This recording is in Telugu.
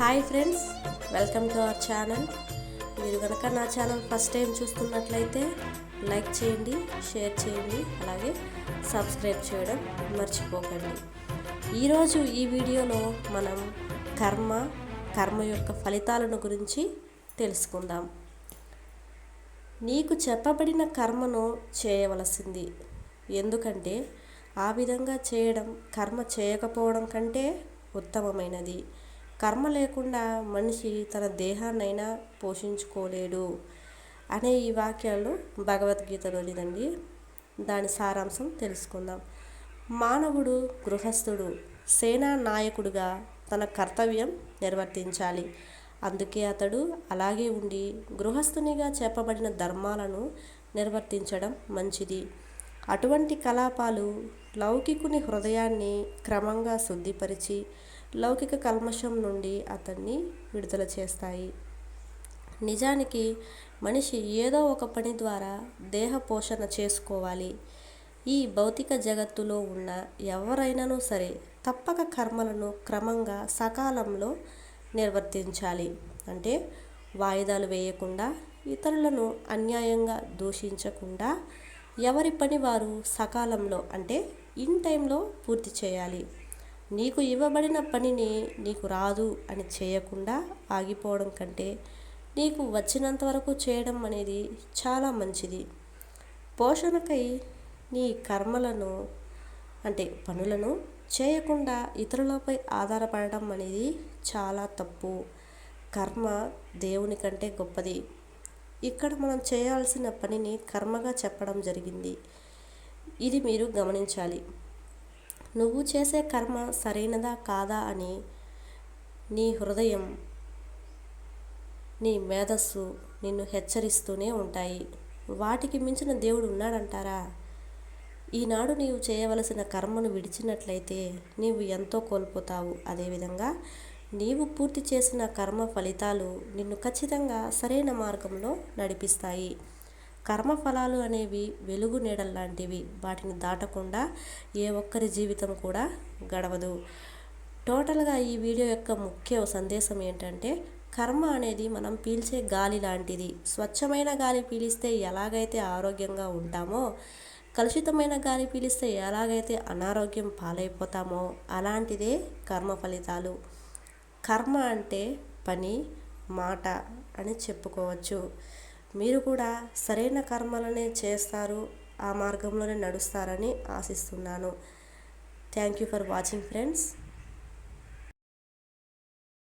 Hi friends, welcome to our channel. మీరు కనుక నా ఛానల్ ఫస్ట్ టైం చూస్తున్నట్లయితే లైక్ చేయండి, షేర్ చేయండి, అలాగే సబ్స్క్రైబ్ చేయడం మర్చిపోకండి. ఈరోజు ఈ వీడియోలో మనం కర్మ యొక్క ఫలితాలను గురించి తెలుసుకుందాం. నీకు చెప్పబడిన కర్మను చేయవలసింది, ఎందుకంటే ఆ విధంగా చేయడం కర్మ చేయకపోవడం కంటే ఉత్తమమైనది. కర్మ లేకుండా మనిషి తన దేహాన్నైనా పోషించుకోలేడు అనే ఈ వాక్యాలు భగవద్గీతలోనిదండి. దాని సారాంశం తెలుసుకుందాం. మానవుడు గృహస్థుడు సేనా నాయకుడిగా తన కర్తవ్యం నిర్వర్తించాలి. అందుకే అతడు అలాగే ఉండి గృహస్థునిగా చెప్పబడిన ధర్మాలను నిర్వర్తించడం మంచిది. అటువంటి కలాపాలు లౌకికుని హృదయాన్ని క్రమంగా శుద్ధిపరిచి లౌకిక కల్మషం నుండి అతన్ని విడుదల చేస్తాయి. నిజానికి మనిషి ఏదో ఒక పని ద్వారా దేహ పోషణ చేసుకోవాలి. ఈ భౌతిక జగత్తులో ఉన్న ఎవరైనాను సరే తప్పక కర్మలను క్రమంగా సకాలంలో నిర్వర్తించాలి. అంటే వాయిదాలు వేయకుండా, ఇతరులను అన్యాయంగా దూషించకుండా ఎవరి పని వారు సకాలంలో అంటే ఇన్ టైంలో పూర్తి చేయాలి. నీకు ఇవ్వబడిన పనిని నీకు రాదు అని చేయకుండా ఆగిపోవడం కంటే నీకు వచ్చినంత వరకు చేయడం అనేది చాలా మంచిది. పోషణకై నీ కర్మలను అంటే పనులను చేయకుండా ఇతరులపై ఆధారపడడం అనేది చాలా తప్పు. కర్మ దేవుని కంటే గొప్పది. ఇక్కడ మనం చేయాల్సిన పనిని కర్మగా చెప్పడం జరిగింది. ఇది మీరు గమనించాలి. నువ్వు చేసే కర్మ సరైనదా కాదా అని నీ హృదయం, నీ మేధస్సు నిన్ను హెచ్చరిస్తూనే ఉంటాయి. వాటికి మించిన దేవుడు ఉన్నాడంటారా? ఈనాడు నీవు చేయవలసిన కర్మను విడిచినట్లయితే నీవు ఎంతో కోల్పోతావు. అదేవిధంగా నీవు పూర్తి చేసిన కర్మ ఫలితాలు నిన్ను ఖచ్చితంగా సరైన మార్గంలో నడిపిస్తాయి. కర్మ ఫలాలు అనేవి వెలుగు నీడల్లాంటివి. వాటిని దాటకుండా ఏ ఒక్కరి జీవితం కూడా గడవదు. టోటల్గా ఈ వీడియో యొక్క ముఖ్య సందేశం ఏంటంటే, కర్మ అనేది మనం పీల్చే గాలి లాంటిది. స్వచ్ఛమైన గాలి పీలిస్తే ఎలాగైతే ఆరోగ్యంగా ఉంటామో, కలుషితమైన గాలి పీలిస్తే ఎలాగైతే అనారోగ్యం పాలైపోతామో అలాంటిదే కర్మ ఫలితాలు. కర్మ అంటే పని, మాట అని చెప్పుకోవచ్చు. మీరు కూడా సరైన కర్మలనే చేస్తారు, ఆ మార్గంలోనే నడుస్తారని ఆశిస్తున్నాను. Thank you for watching friends.